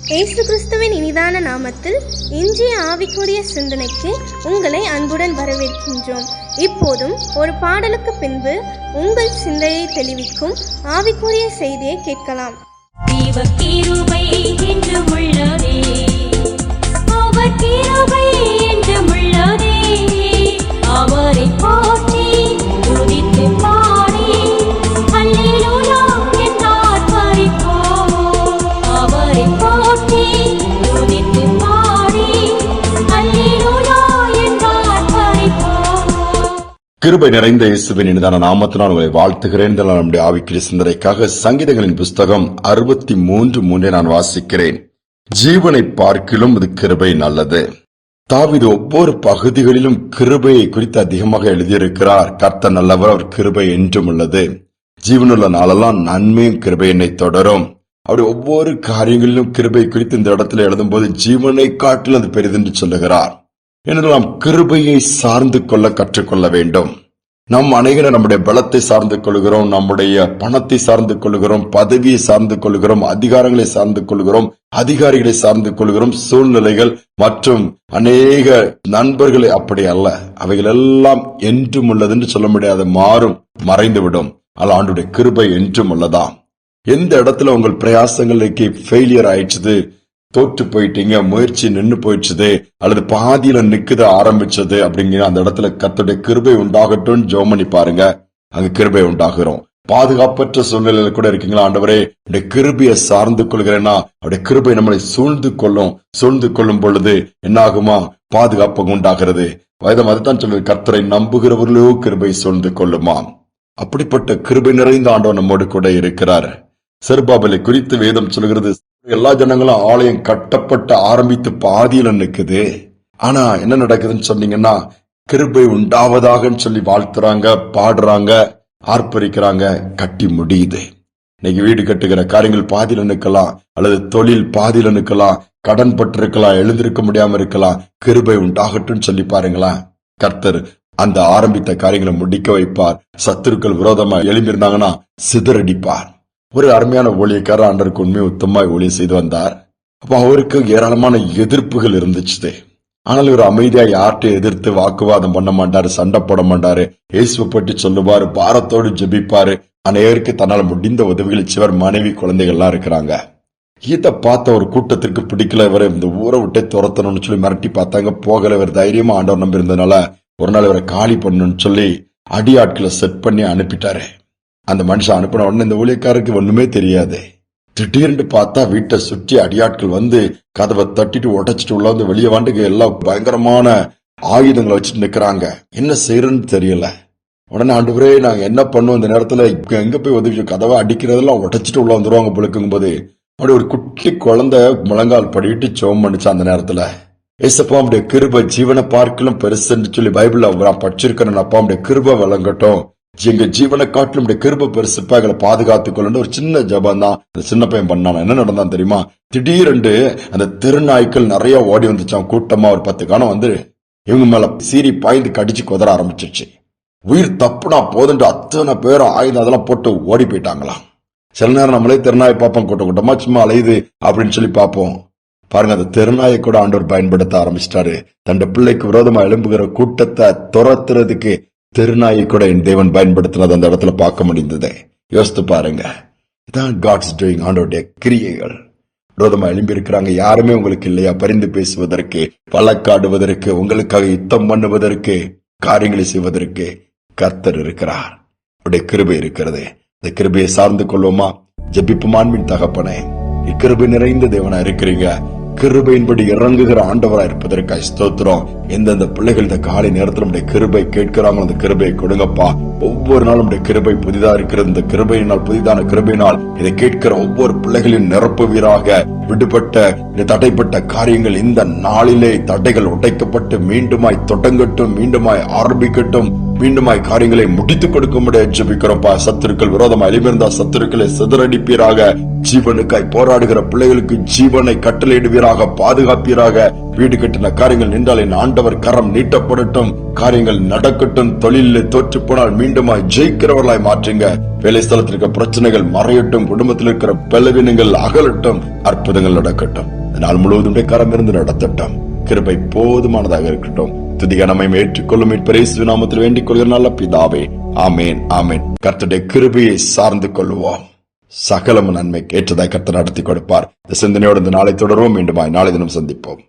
இயேசு கிறிஸ்துவின் இனிதான நாமத்தில் இன்றைய ஆவிக்குரிய சிந்தனைக்கு உங்களை அன்புடன் வரவேற்கின்றோம். இப்போதும் ஒரு பாடலுக்கு பின்பு உங்கள் சிந்தையை தெளிவிக்கும் ஆவிக்குரிய செய்தியை கேட்கலாம். அவரை போற்றி துதித்து பாடி அல்லேலூயா என்றார் பரிபோம். அவரை போற்றி துதித்து பாடி அல்லேலூயா என்றார் பரிபோம். கிருபை நிறைந்த இயேசுவின் இனிதான நாமத்தினால் உங்களை வாழ்த்துகிறேன். நம்முடைய ஆவிக்குரிய சிந்தனைக்காக சங்கீதங்களின் புஸ்தகம் 63:3 நான் வாசிக்கிறேன். ஜீவனை பார்க்கிலும் இது கிருபை நல்லது. தாவீது ஒவ்வொரு பகுதிகளிலும் கிருபையை குறித்து அதிகமாக எழுதியிருக்கிறார். கர்த்தர் நல்லவர், அவர் கிருபை என்றும் உள்ளது. ஜீவனுள்ள நாளெல்லாம் நன்மையும் கிருபை என்னை தொடரும். அப்படி ஒவ்வொரு காரியங்களிலும் கிருபை குறித்து இந்த இடத்துல எழுதும் போது ஜீவனை காட்டில் அது பெரிதென்று சொல்லுகிறார். என்று நாம் கிருபையை சார்ந்து கொள்ள கற்றுக்கொள்ள வேண்டும். நம் அநேகரை நம்முடைய பலத்தை சார்ந்து கொள்கிறோம், நம்முடைய பணத்தை சார்ந்து கொள்கிறோம், பதவியை சார்ந்து கொள்கிறோம், அதிகாரங்களை சார்ந்து கொள்கிறோம், அதிகாரிகளை சார்ந்து கொள்கிறோம், சூழ்நிலைகள் மற்றும் அநேக நண்பர்களை. அப்படி அல்ல, அவைகள் எல்லாம் என்றும் உள்ளது என்று சொல்ல முடியாது, மாறும், மறைந்துவிடும். அல்ல, ஆண்டுடைய கிருபை என்றும் உள்ளதாம். எந்த இடத்துல உங்கள் பிரயாசங்களுக்கு ஃபெயிலியர் ஆயிடுச்சு, தோற்று போயிட்டீங்க, முயற்சி நின்று போயிடுச்சு அல்லது பாதியில நிக்குத ஆரம்பிச்சது அப்படிங்கிற அந்த இடத்துல கர்த்தருடைய கிருபை உண்டாகட்டும் ஜெபம் பண்ணி பாருங்க. அங்க கிருபை உண்டாகிறோம். பாதுகாப்பற்ற சூழ்நிலையில கூட இருக்கீங்களா, ஆண்டவரே அவருடைய கிருபையை சார்ந்து கொள்கிறேன்னா அவருடைய கிருபை நம்மளை சூழ்ந்து கொள்ளும் பொழுது என்னாகுமா, பாதுகாப்பு உண்டாகிறது. வேதம் அதுதான் சொல்லுது, கர்த்தரை நம்புகிறவர்களோ கிருபை சூழ்ந்து கொள்ளுமா. அப்படிப்பட்ட கிருபை நிறைந்த ஆண்டவர் நம்மோடு கூட இருக்கிறார். செருபாபேலை குறித்து வேதம் சொல்கிறது, எல்லா ஜனங்களும் ஆலயம் கட்டப்பட்ட ஆரம்பித்து பாதியில நிக்குது. ஆனா என்ன நடக்குதுன்னு சொன்னீங்கன்னா, கிருபை உண்டாவதாக சொல்லி வாழ்த்துறாங்க, பாடுறாங்க, ஆர்ப்பரிக்கிறாங்க, கட்டி முடியுது. இன்னைக்கு வீடு கட்டுகிற காரியங்கள் பாதியில நிக்கலாம், அல்லது தொழில் பாதியில நிக்கலாம், கடன் பட்டு இருக்கலாம், எழுந்திருக்க முடியாம இருக்கலாம். கிருபை உண்டாகட்டும் சொல்லி பாருங்களா, கர்த்தர் அந்த ஆரம்பித்த காரியங்களை முடிக்க வைப்பார். சத்துருக்கள் விரோதமா எழும்பியிருந்தாங்கன்னா சிதறடிப்பார். ஒரு அருமையான ஊழியக்காரர் ஆண்டவருக்கு உண்மையை உத்தமாய் ஊழியம் செய்து வந்தார். அப்ப அவருக்கு ஏராளமான எதிர்ப்புகள் இருந்துச்சு. ஆனால் இவர் அமைதியா யார்கிட்ட எதிர்த்து வாக்குவாதம் பண்ண மாட்டாரு, சண்டை போட மாட்டாரு, இயேசுவை பற்றி சொல்லுவாரு, பாரத்தோடு ஜெபிப்பாரு. அனைவருக்கு தன்னால் முடிந்த உதவிகளை சிவர் மனைவி குழந்தைகள் எல்லாம் இருக்கிறாங்க. இதை பார்த்த ஒரு கூட்டத்திற்கு பிடிக்கல, இவரை இந்த ஊரை விட்டே துரத்தணும்னு சொல்லி மிரட்டி பார்த்தாங்க. போகல. இவர் தைரியமா ஆண்டவர் நம்பி இருந்ததுனால ஒரு நாள் இவரை காலி பண்ணணும்னு சொல்லி அடியாட்களை செட் பண்ணி அனுப்பிட்டாரு. அந்த மனுஷன் அனுப்பின உடனே இந்த ஊழியக்காரருக்கு ஒண்ணுமே தெரியாது. திடீர்னு பார்த்தா வீட்டை சுற்றி அடியாட்கள் வந்து கதவை தட்டிட்டு உடைச்சிட்டு உள்ள வந்து வெளியே வாண்டுக்கு எல்லாம் பயங்கரமான ஆயுதங்களை வச்சுட்டு நிக்கிறாங்க. என்ன செய்யறன்னு தெரியல. உடனே ஆண்டவரே நாங்க என்ன பண்ணுவோம், இந்த நேரத்துல எங்க போய் உதவி, கதவை அடிக்கிறதெல்லாம் உடைச்சிட்டு உள்ள வந்துருவாங்க பொழுக்கும் போது. அப்படி ஒரு குட்டி குழந்தை முழங்கால் படிட்டு சோம் பண்ணிச்சு. அந்த நேரத்துல ஏசப்பா உடைய கிருபை ஜீவனை பார்க்கலும் பெருசுன்னு சொல்லி பைபிள்ல நான் படிச்சிருக்கிறேன். அப்பா உடைய கிருபை விளங்கட்டும், எங்க ஜீவனை காட்டிலும் கிருபை பெருசுப்பா, எங்களை பாதுகாத்துக் கொள்ள ஒரு சின்ன ஜபம் தான் அந்த சின்ன பையன் பண்ணான். என்ன நடந்தான் தெரியுமா, திடீரென்று அந்த திருநாய்க்கள் நிறைய ஓடி வந்துச்சான். கூட்டமா ஒரு 10 காணம் வந்து இவங்க மேல சீறி பாய்ந்து கடிச்சு குதற ஆரம்பிச்சிருச்சு. உயிர் தப்புனா போதுண்டு அத்தனை பேரும் ஆயுதம் அதெல்லாம் போட்டு ஓடி போயிட்டாங்களாம். சில நேரம் நம்மளே திருநாயை பார்ப்போம், கூட்ட கூட்டமா சும்மா அலையுது அப்படின்னு சொல்லி பார்ப்போம். பாருங்க, அந்த திருநாயை கூட ஆண்டவர் பயன்படுத்த ஆரம்பிச்சிட்டாரு. தன் பிள்ளைக்கு விரோதமா எழும்புகிற கூட்டத்தை துரத்துறதுக்கு திருநாயை கூட என் தேவன் பயன்படுத்தினது அந்த இடத்துல பார்க்க முடிந்தது. யோசித்து பாருங்க, இதான் காட்ஸ் டூயிங், ஆண்டோடைய கிரியைகள். விரோதமா எழும்பி இருக்கிறாங்க. யாருமே உங்களுக்கு இல்லையா பரிந்து பேசுவதற்கு, வழக்காடுவதற்கு, உங்களுக்காக யுத்தம் பண்ணுவதற்கு, காரியங்களை செய்வதற்கு கர்த்தர் இருக்கிறார். அவருடைய கிருபை இருக்கிறது. இந்த கிருபையை சார்ந்து கொள்வோமா? ஜெபிப்புமான்பின் தகப்பனே, இக்கிருபை நிறைந்த தேவனா இருக்கிறீங்க. கிருபையின்படி இறங்குகிற ஆண்டவரா இருப்பதற்காக ஸ்தோத்திரம். எந்தெந்த பிள்ளைகள் இந்த காலை நேரத்தில் நம்முடைய கிருபை கேட்கிறாங்களோ அந்த கிருபையை கொடுங்கப்பா. ஒவ்வொரு நாளும் நம்முடைய கிருபை புதிதா இருக்கிறது. இந்த கிருபையினால், புதிதான கிருபையினால் இதை கேட்கிற ஒவ்வொரு பிள்ளைகளின் நிரப்புவீராக. விடுபட்ட இந்த தடைப்பட்ட காரியங்கள் இந்த நாளிலே தடைகள் உடைக்கப்பட்டு மீண்டுமாய் தொடங்கட்டும், மீண்டுமாய் ஆரம்பிக்கட்டும், மீண்டுமாய் காரியங்களை முடித்துக் கொடுக்க முடியாது ஜெபிக்கிறோம்ப்பா. சத்துருக்கள் விரோதமா எழுமிருந்தா சத்துருக்களை சிதறடிப்பீராக. ஜீவனுக்காய் போராடுகிற பிள்ளைகளுக்கு ஜீவனை கட்டளையிடுவீராக, பாதுகாப்பீராக. வீடு கட்டின காரியங்கள் நின்றால் என் ஆண்டவர் கரம் நீட்டப்படட்டும், காரியங்கள் நடக்கட்டும். தொழிலில் தோற்று போனால் மீண்டுமாய் ஜெயிக்கிறவர்களாய் மாற்றுங்க. வேலை ஸ்தலத்தில் இருக்கிற பிரச்சனைகள் மறையட்டும், குடும்பத்தில் இருக்கிற பலவீனங்கள் அகலட்டும், அற்புதங்கள் நடக்கட்டும். இந்த நாள் முழுவதும் கரமிருந்து நடத்தட்டும். கிருபை போதுமானதாக இருக்கட்டும். துதிகனமை ஏற்றுக்கொள்ளும் மீட்பரேசு நாமத்தில் வேண்டிக் கொள்கிற நல்ல பிதாவே, ஆமேன் ஆமேன். கர்த்தருடைய கிருபையை சார்ந்து கொள்வோம். சகலம் நன்மைக்கு ஏற்றதாய் கர்த்தர் நடத்தி கொடுப்பார். இந்த சிந்தனையோடு இந்த நாளை தொடர்வோம். மீண்டுமாய் நாளை தினம் சந்திப்போம்.